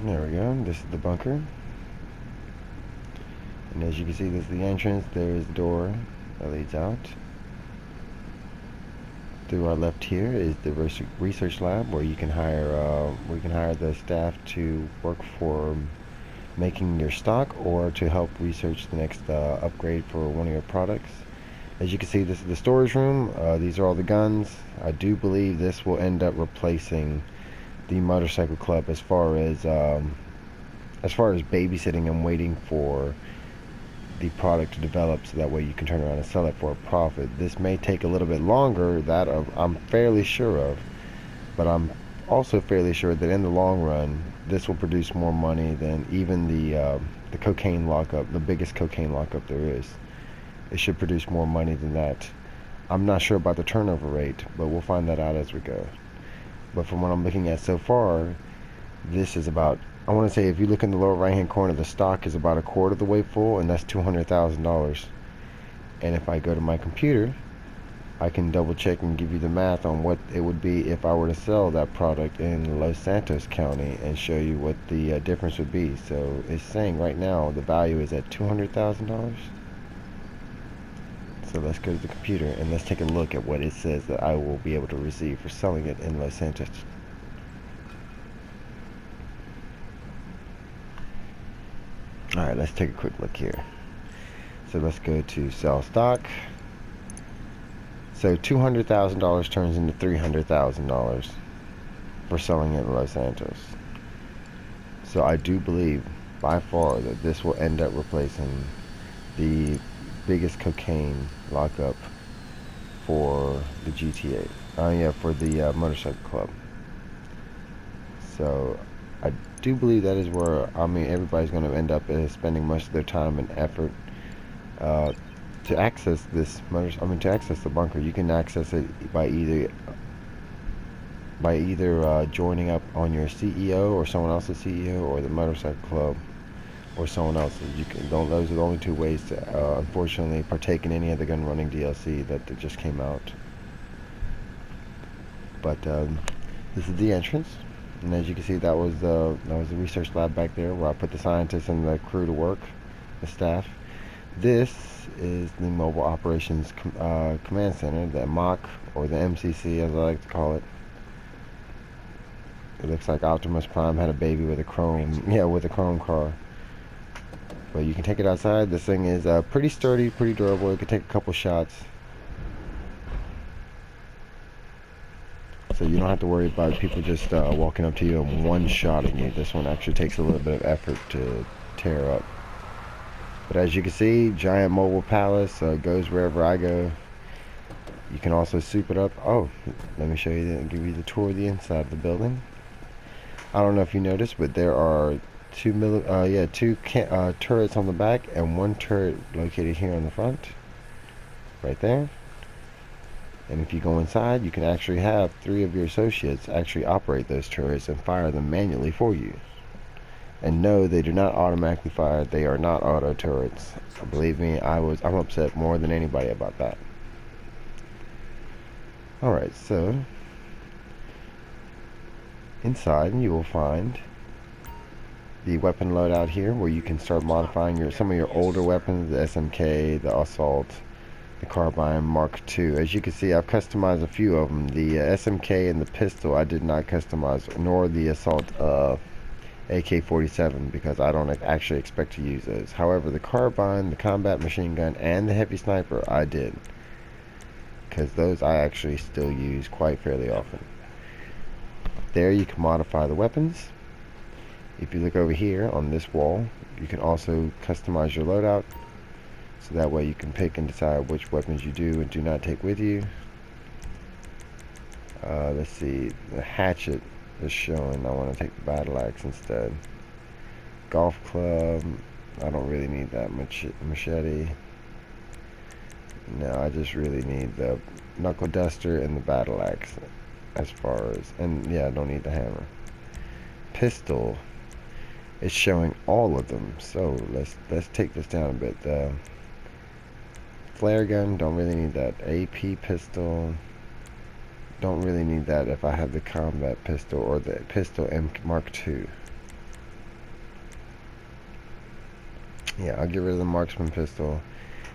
There we go. This is the bunker. And as you can see, this is the entrance. There is the door that leads out. To our left here is the research lab, where you can hire the staff to work for making your stock or to help research the next upgrade for one of your products. As you can see, this is the storage room. These are all the guns. I do believe this will end up replacing the motorcycle club as far as babysitting and waiting for the product to develop, so that way you can turn around and sell it for a profit. This may take a little bit longer, that I'm fairly sure of, but I'm also fairly sure that in the long run this will produce more money than even the cocaine lockup, the biggest cocaine lockup there is. It should produce more money than that. I'm not sure about the turnover rate, but we'll find that out as we go. But from what I'm looking at so far, this is about, I want to say, if you look in the lower right hand corner, the stock is about a quarter of the way full, and that's $200,000. And if I go to my computer, I can double check and give you the math on what it would be if I were to sell that product in Los Santos County and show you what the difference would be. So it's saying right now the value is at $200,000. So let's go to the computer and let's take a look at what it says that I will be able to receive for selling it in Los Santos. Alright, let's take a quick look here. So let's go to sell stock. So $200,000 turns into $300,000 for selling it in Los Santos. So I do believe by far that this will end up replacing the biggest cocaine lockup for the GTA. Yeah, for the motorcycle club. So I do believe that is where, I mean, everybody's going to end up spending most of their time and effort to access this to access the bunker. You can access it by either joining up on your CEO or someone else's CEO, or the motorcycle club or someone else's. Those are the only two ways to unfortunately partake in any of the Gunrunning DLC that just came out. But this is the entrance, and as you can see, that was the research lab back there, where I put the scientists and the crew to work, the staff. This is the Mobile Operations Command Center, the MOC, or the MCC as I like to call it. It looks like Optimus Prime had a baby with a chrome car. But you can take it outside. This thing is pretty sturdy, pretty durable. It can take a couple shots. So you don't have to worry about people just walking up to you and one-shotting you. This one actually takes a little bit of effort to tear up. But as you can see, giant mobile palace goes wherever I go. You can also soup it up. Oh, let me show you, give you the tour of the inside of the building. I don't know if you noticed, but there are two turrets on the back and one turret located here on the front, right there. And if you go inside, you can actually have 3 of your associates actually operate those turrets and fire them manually for you. And no, they do not automatically fire. They are not auto turrets. Believe me, I'm upset more than anybody about that. Alright, so inside you will find the weapon loadout here, where you can start modifying some of your older weapons, the SMK, the Assault, the Carbine Mark II. As you can see, I've customized a few of them. The SMK and the pistol I did not customize, nor the Assault AK-47, because I don't actually expect to use those. However, the Carbine, the Combat Machine Gun, and the Heavy Sniper I did, because those I actually still use quite fairly often. There you can modify the weapons. If you look over here on this wall, you can also customize your loadout, so that way you can pick and decide which weapons you do and do not take with you. Let's see, the hatchet is showing I want to take the battle axe instead. Golf club, I don't really need that much machete. No, I just really need the knuckle duster and the battle axe, as far as, and yeah, I don't need the hammer. Pistol, it's showing all of them, so let's take this down a bit. The flare gun, don't really need that. AP pistol, don't really need that if I have the combat pistol or the pistol M Mark II. Yeah, I'll get rid of the marksman pistol.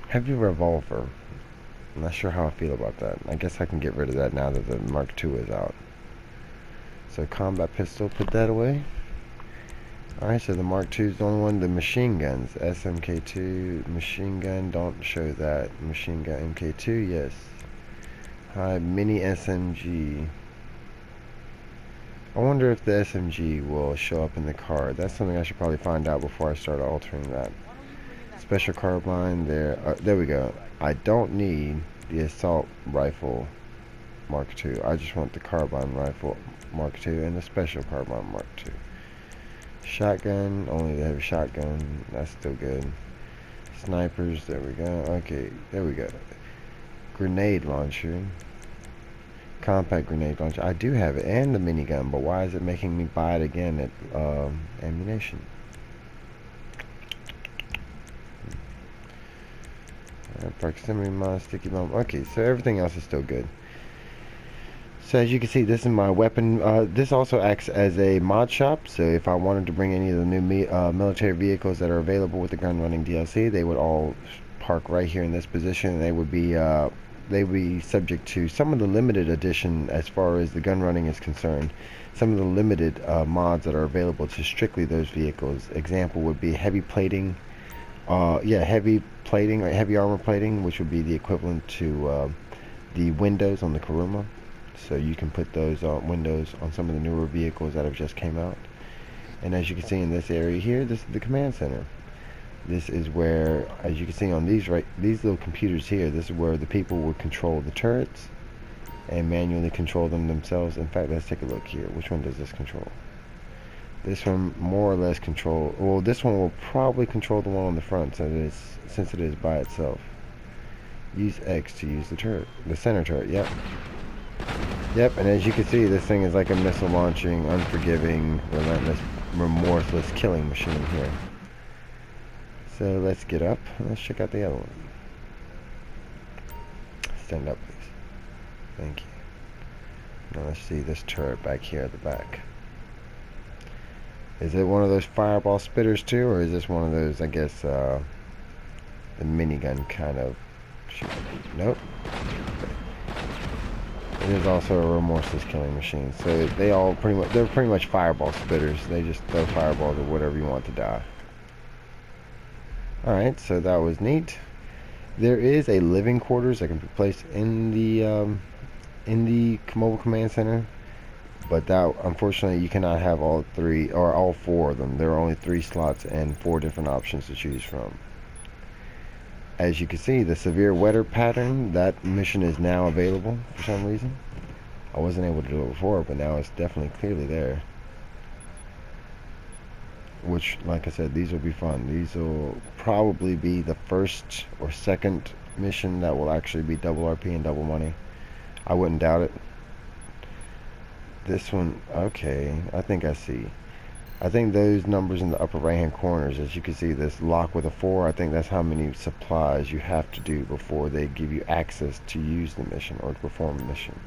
Heavy revolver. I'm not sure how I feel about that. I guess I can get rid of that now that the Mark II is out. So combat pistol, put that away. Alright, so the Mark II is the only one. The machine guns. SMK2, machine gun, don't show that. Machine gun MK2, yes. Hi, mini SMG. I wonder if the SMG will show up in the card. That's something I should probably find out before I start altering that. Special carbine, there we go. I don't need the assault rifle Mark II. I just want the carbine rifle Mark II and the special carbine Mark II. Shotgun, only the heavy shotgun. That's still good. Snipers, there we go. Okay, there we go. Grenade launcher. Compact grenade launcher. I do have it, and the minigun, but why is it making me buy it again at ammunition? Proximity mod, sticky bomb. Okay, so everything else is still good. So as you can see, this is my weapon. This also acts as a mod shop. So if I wanted to bring any of the new military vehicles that are available with the Gunrunning DLC, they would all park right here in this position. They would be subject to some of the limited edition as far as the Gunrunning is concerned. Some of the limited mods that are available to strictly those vehicles. Example would be heavy plating. Heavy plating or heavy armor plating, which would be the equivalent to the windows on the Kuruma. So you can put those windows on some of the newer vehicles that have just came out. And as you can see in this area here, this is the command center. This is where, as you can see on these little computers here, this is where the people would control the turrets and manually control them themselves. In fact, let's take a look here. Which one does this control? This one more or less control. Well, this one will probably control the one on the front, since it is by itself. Use X to use the turret, the center turret. Yep, and as you can see, this thing is like a missile launching, unforgiving, relentless, remorseless killing machine here. So let's get up and let's check out the other one. Stand up, please. Thank you. Now let's see this turret back here at the back. Is it one of those fireball spitters too, or is this one of those, I guess, the minigun kind of shoot? Nope. It is also a remorseless killing machine. So they're pretty much fireball spitters. They just throw fireballs at whatever you want to die. Alright, so that was neat. There is a living quarters that can be placed in the mobile command center, but that, unfortunately, you cannot have all three or all four of them. There are only 3 slots and 4 different options to choose from. As you can see, the severe weather pattern, that mission is now available for some reason. I wasn't able to do it before, but now it's definitely clearly there. Which, like I said, these will be fun. These will probably be the first or second mission that will actually be double RP and double money. I wouldn't doubt it. This one, okay, I think I see. I think those numbers in the upper right hand corners, as you can see, this lock with a 4, I think that's how many supplies you have to do before they give you access to use the mission or to perform the mission.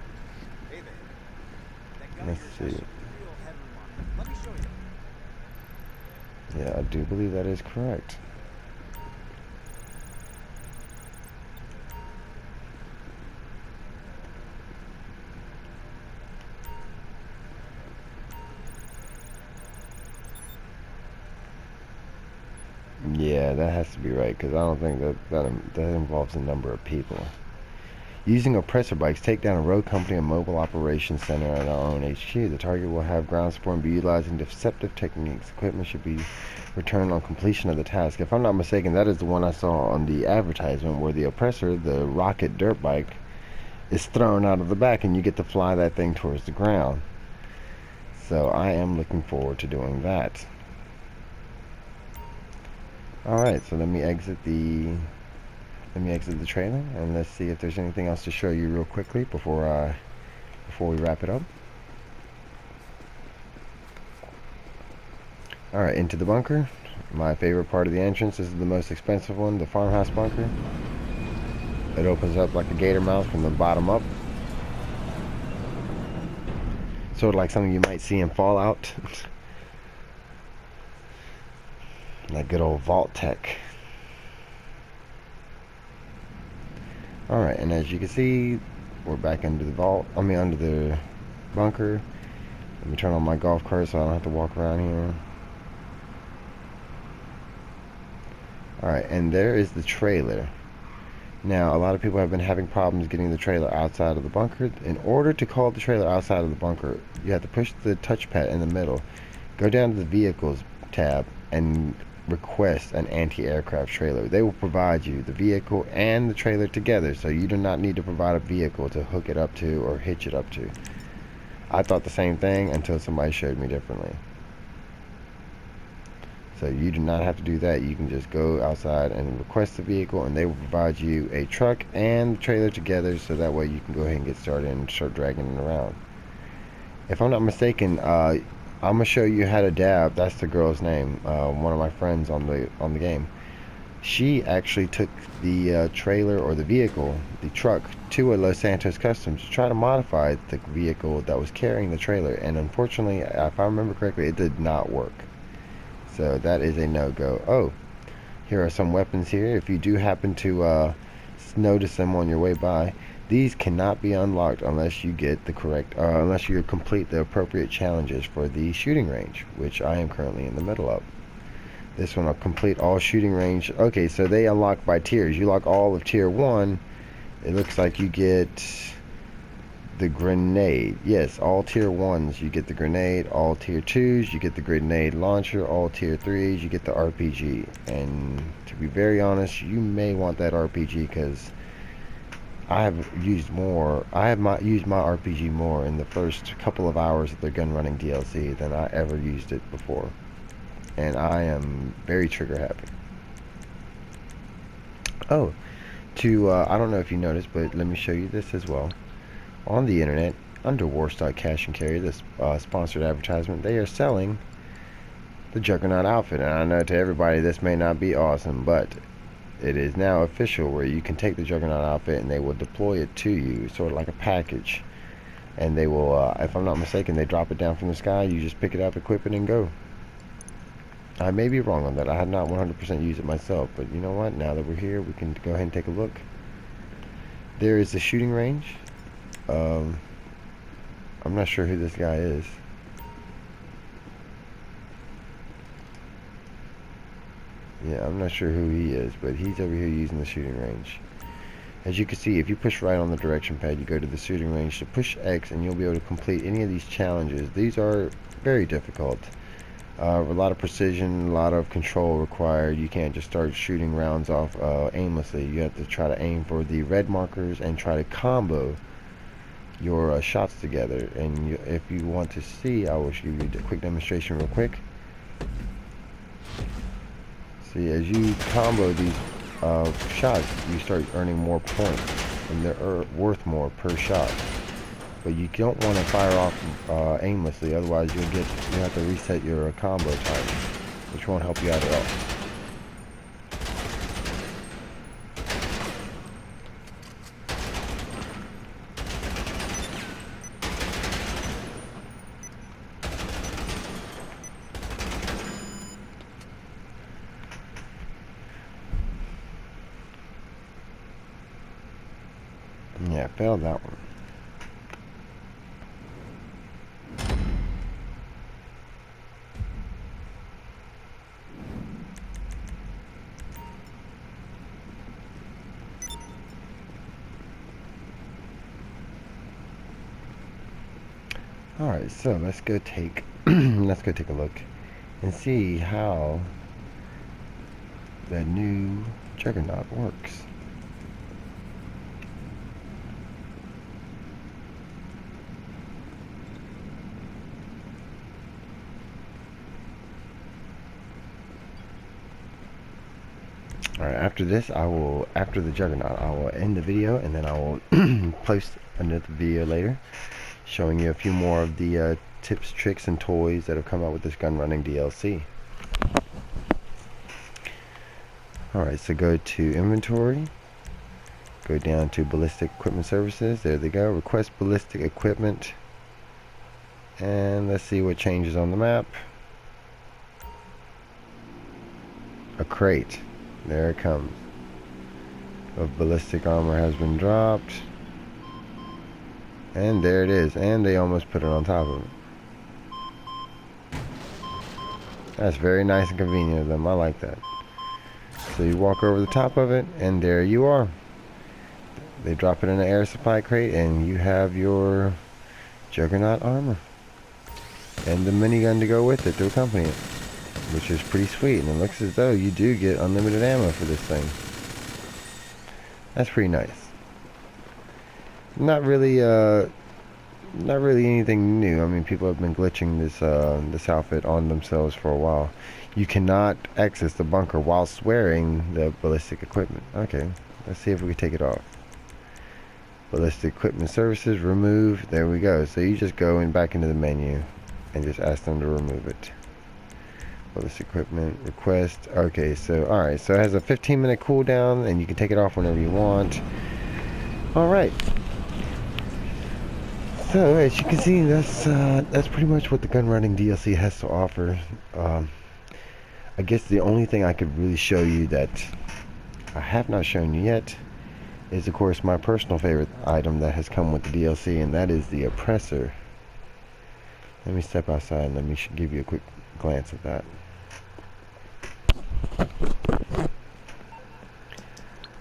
Let's see. Yeah, I do believe that is correct. Yeah, that has to be right, because I don't think that involves a number of people. Using oppressor bikes, take down a road company and mobile operations center at our own HQ. The target will have ground support and be utilizing deceptive techniques. Equipment should be returned on completion of the task. If I'm not mistaken, that is the one I saw on the advertisement where the oppressor, the rocket dirt bike, is thrown out of the back and you get to fly that thing towards the ground. So I am looking forward to doing that. Alright, so let me exit the trailer and let's see if there's anything else to show you real quickly before we wrap it up. Alright, into the bunker. My favorite part of the entrance. This is the most expensive one, the farmhouse bunker. It opens up like a gator mouth from the bottom up. Sort of like something you might see in Fallout. That good old vault tech. Alright, and as you can see, we're back under the vault. I mean, under the bunker. Let me turn on my golf cart so I don't have to walk around here. Alright, and there is the trailer. Now, a lot of people have been having problems getting the trailer outside of the bunker. In order to call the trailer outside of the bunker, you have to push the touchpad in the middle, go down to the Vehicles tab, and request an anti-aircraft trailer. They will provide you the vehicle and the trailer together, so you do not need to provide a vehicle to hook it up to or hitch it up to. I thought the same thing until somebody showed me differently. So you do not have to do that. You can just go outside and request the vehicle, and they will provide you a truck and the trailer together, so that way you can go ahead and get started and start dragging it around. If I'm not mistaken, I'm gonna show you how to dab. That's the girl's name. One of my friends on the game. She actually took the trailer or the vehicle, the truck, to a Los Santos Customs to try to modify the vehicle that was carrying the trailer, and unfortunately, if I remember correctly, it did not work. So that is a no-go. Oh, here are some weapons here. If you do happen to notice them on your way by, these cannot be unlocked unless you get the correct, unless you complete the appropriate challenges for the shooting range, which I am currently in the middle of. This one will complete all shooting range. Okay, so they unlock by tiers. You lock all of tier 1, it looks like you get the grenade. Yes, all tier 1s you get the grenade, all tier 2s you get the grenade launcher, all tier 3s you get the RPG. And to be very honest, you may want that RPG because I have used my RPG more in the first couple of hours of their Gunrunning DLC than I ever used it before, and I am very trigger happy. Oh, I don't know if you noticed, but let me show you this as well. On the internet, under Warstock Cash and Carry, this sponsored advertisement, they are selling the Juggernaut outfit. And I know to everybody this may not be awesome, but it is now official where you can take the Juggernaut outfit and they will deploy it to you, sort of like a package. And they will, if I'm not mistaken, they drop it down from the sky, you just pick it up, equip it, and go. I may be wrong on that. I had not 100% used it myself, but you know what? Now that we're here, we can go ahead and take a look. There is the shooting range. I'm not sure who this guy is. Yeah, I'm not sure who he is, but he's over here using the shooting range. As you can see, if you push right on the direction pad, you go to the shooting range. To push X, and you'll be able to complete any of these challenges. These are very difficult. A lot of precision, a lot of control required. You can't just start shooting rounds off aimlessly. You have to try to aim for the red markers and try to combo your shots together. And if you want to see, I will give you a quick demonstration real quick. See, as you combo these shots, you start earning more points, and they're worth more per shot. But you don't want to fire off aimlessly, otherwise you have to reset your combo time, which won't help you out at all. Yeah, failed that one. Alright, so let's go take let's go take a look and see how the new Juggernaut works. Alright, after the Juggernaut, I will end the video, and then I will post another video later showing you a few more of the tips, tricks, and toys that have come out with this Gunrunning DLC. Alright, so go to inventory, go down to ballistic equipment services, there they go, request ballistic equipment, and let's see what changes on the map. A crate, there it comes. of ballistic armor has been dropped. And there it is. And they almost put it on top of it. That's very nice and convenient of them. I like that. So you walk over the top of it, and there you are. They drop it in an air supply crate, and you have your Juggernaut armor. And the minigun to go with it to accompany it. Which is pretty sweet. And it looks as though you do get unlimited ammo for this thing. That's pretty nice. Not really anything new. I mean, people have been glitching this outfit on themselves for a while. You cannot access the bunker whilst wearing the ballistic equipment. Okay, let's see if we can take it off. Ballistic equipment services, remove. There we go. So you just go back into the menu and just ask them to remove it. Ballistic equipment request. Okay, so alright, so it has a 15-minute cooldown, and you can take it off whenever you want. Alright. So as you can see, that's pretty much what the Gunrunning DLC has to offer. I guess the only thing I could really show you that I have not shown you yet is, of course, my personal favorite item that has come with the DLC, and that is the oppressor. Let me step outside and let me give you a quick glance at that.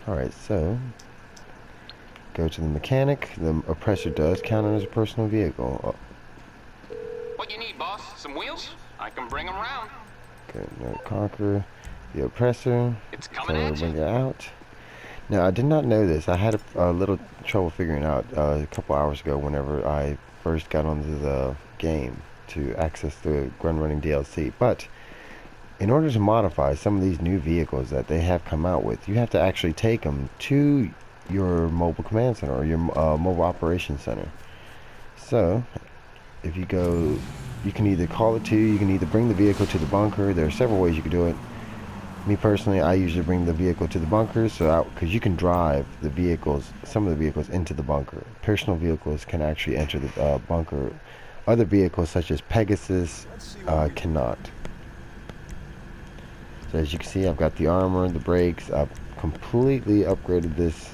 Alright, so go to the mechanic. The oppressor does count as a personal vehicle. Oh. What you need, boss? Some wheels? I can bring them around. Okay, now conquer the oppressor. It's coming So at you. bring it out. Now, I did not know this. I had a little trouble figuring out a couple hours ago whenever I first got onto the game to access the Gunrunning DLC. But in order to modify some of these new vehicles that they have come out with, you have to actually take them to your mobile command center or your mobile operations center. So if you go, you can either call it to, you can either bring the vehicle to the bunker. There are several ways you can do it. Me personally, I usually bring the vehicle to the bunker, so because you can drive the vehicles, some of the vehicles, into the bunker. Personal vehicles can actually enter the bunker. Other vehicles such as Pegasus cannot. So as you can see, I've got the armor, the brakes. I've completely upgraded this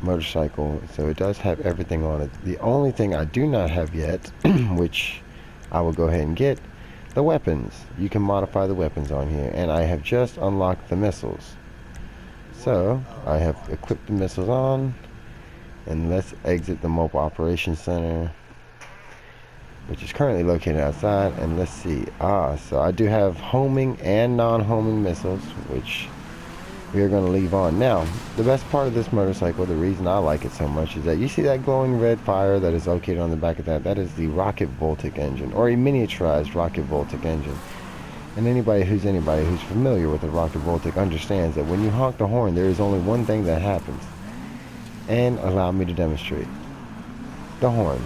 motorcycle, so it does have everything on it. The only thing I do not have yet, which I will go ahead and get, the weapons. You can modify the weapons on here, and I have just unlocked the missiles. So I have equipped the missiles on, and let's exit the mobile operations center, which is currently located outside, and let's see. So I do have homing and non-homing missiles, which we are going to leave on. Now, the best part of this motorcycle, the reason I like it so much, is that you see that glowing red fire that is located on the back of that? That is the rocket Voltic engine, or a miniaturized rocket Voltic engine. And anybody who's familiar with the rocket Voltic understands that when you honk the horn, there is only one thing that happens. And allow me to demonstrate. The horn.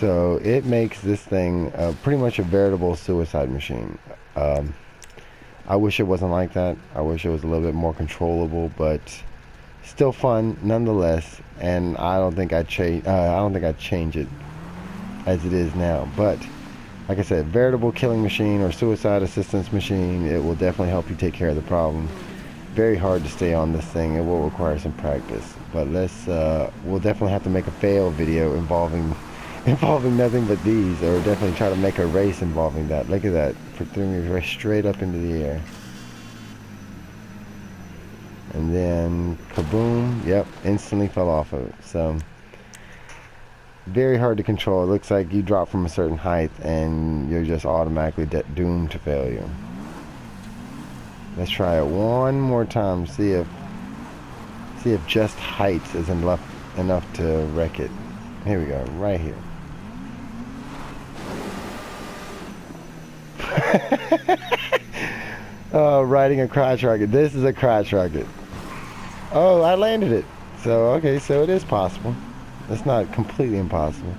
So it makes this thing pretty much a veritable suicide machine. I wish it wasn't like that. I wish it was a little bit more controllable, but still fun nonetheless. And I don't think I'd change. I don't think I'd change it as it is now. But like I said, veritable killing machine or suicide assistance machine. It will definitely help you take care of the problem. Very hard to stay on this thing. It will require some practice. But we'll definitely have to make a fail video involving nothing but these, or definitely try to make a race involving that. Look at that. Threw me right straight up into the air. And then kaboom. Yep, instantly fell off of it. So very hard to control. It looks like you drop from a certain height and you're just automatically doomed to failure. Let's try it one more time. See if just height is enough to wreck it. Here we go, right here. Oh, riding a crotch rocket. This is a crotch rocket. Oh, I landed it. So, okay, so it is possible. It's not completely impossible.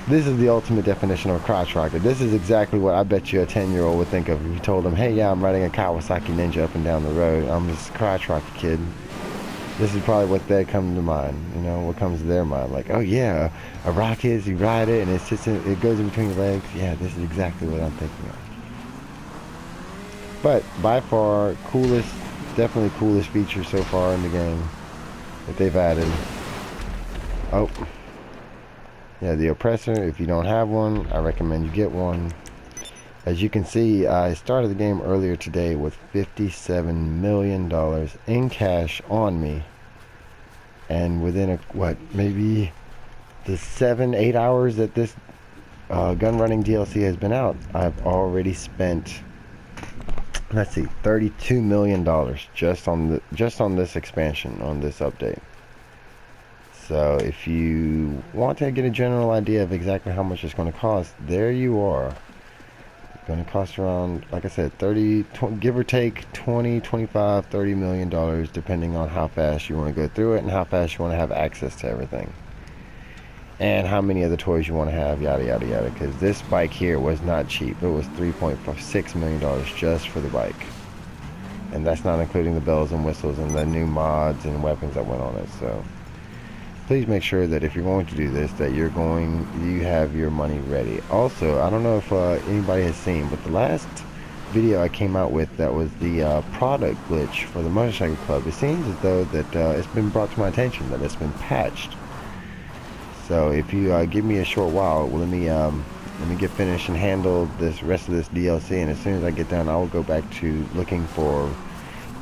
This is the ultimate definition of a crotch rocket. This is exactly what I bet you a 10-year-old would think of if you told him, hey, yeah, I'm riding a Kawasaki Ninja up and down the road. I'm just a crotch rocket kid. this is probably what they come to mind, you know, what comes to their mind. Like, oh yeah, a rocket, you ride it and it sits in, it goes in between your legs. Yeah, this is exactly what I'm thinking of. But by far, coolest, definitely coolest feature so far in the game that they've added. Oh, yeah, the oppressor. If you don't have one, I recommend you get one. As you can see, I started the game earlier today with $57 million in cash on me. And within maybe the 7-8 hours that this Gunrunning DLC has been out, I've already spent, let's see, $32 million just on this expansion, on this update. So if you want to get a general idea of exactly how much it's going to cost, there you are. Going to cost around, like I said, 30, give or take 20, 25, $30 million, depending on how fast you want to go through it and how fast you want to have access to everything. And how many other toys you want to have, yada, yada, yada. Because this bike here was not cheap. It was $3.6 million just for the bike. And that's not including the bells and whistles and the new mods and weapons that went on it. So please make sure that if you're going to do this, that you have your money ready. Also, I don't know if anybody has seen, but the last video I came out with, that was the product glitch for the motorcycle club. It seems as though that it's been brought to my attention that it's been patched. So if you give me a short while, let me get finished and handle this rest of this DLC, and as soon as I get done, I will go back to looking for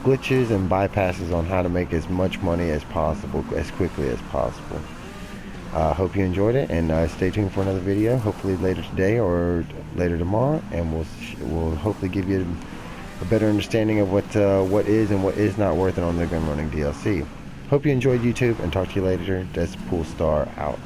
glitches and bypasses on how to make as much money as possible, as quickly as possible. Hope you enjoyed it, and stay tuned for another video, hopefully later today or later tomorrow, and we'll hopefully give you a better understanding of what is and what is not worth it on the Gunrunning DLC. Hope you enjoyed YouTube, and talk to you later. DeaDPooLSTaR out.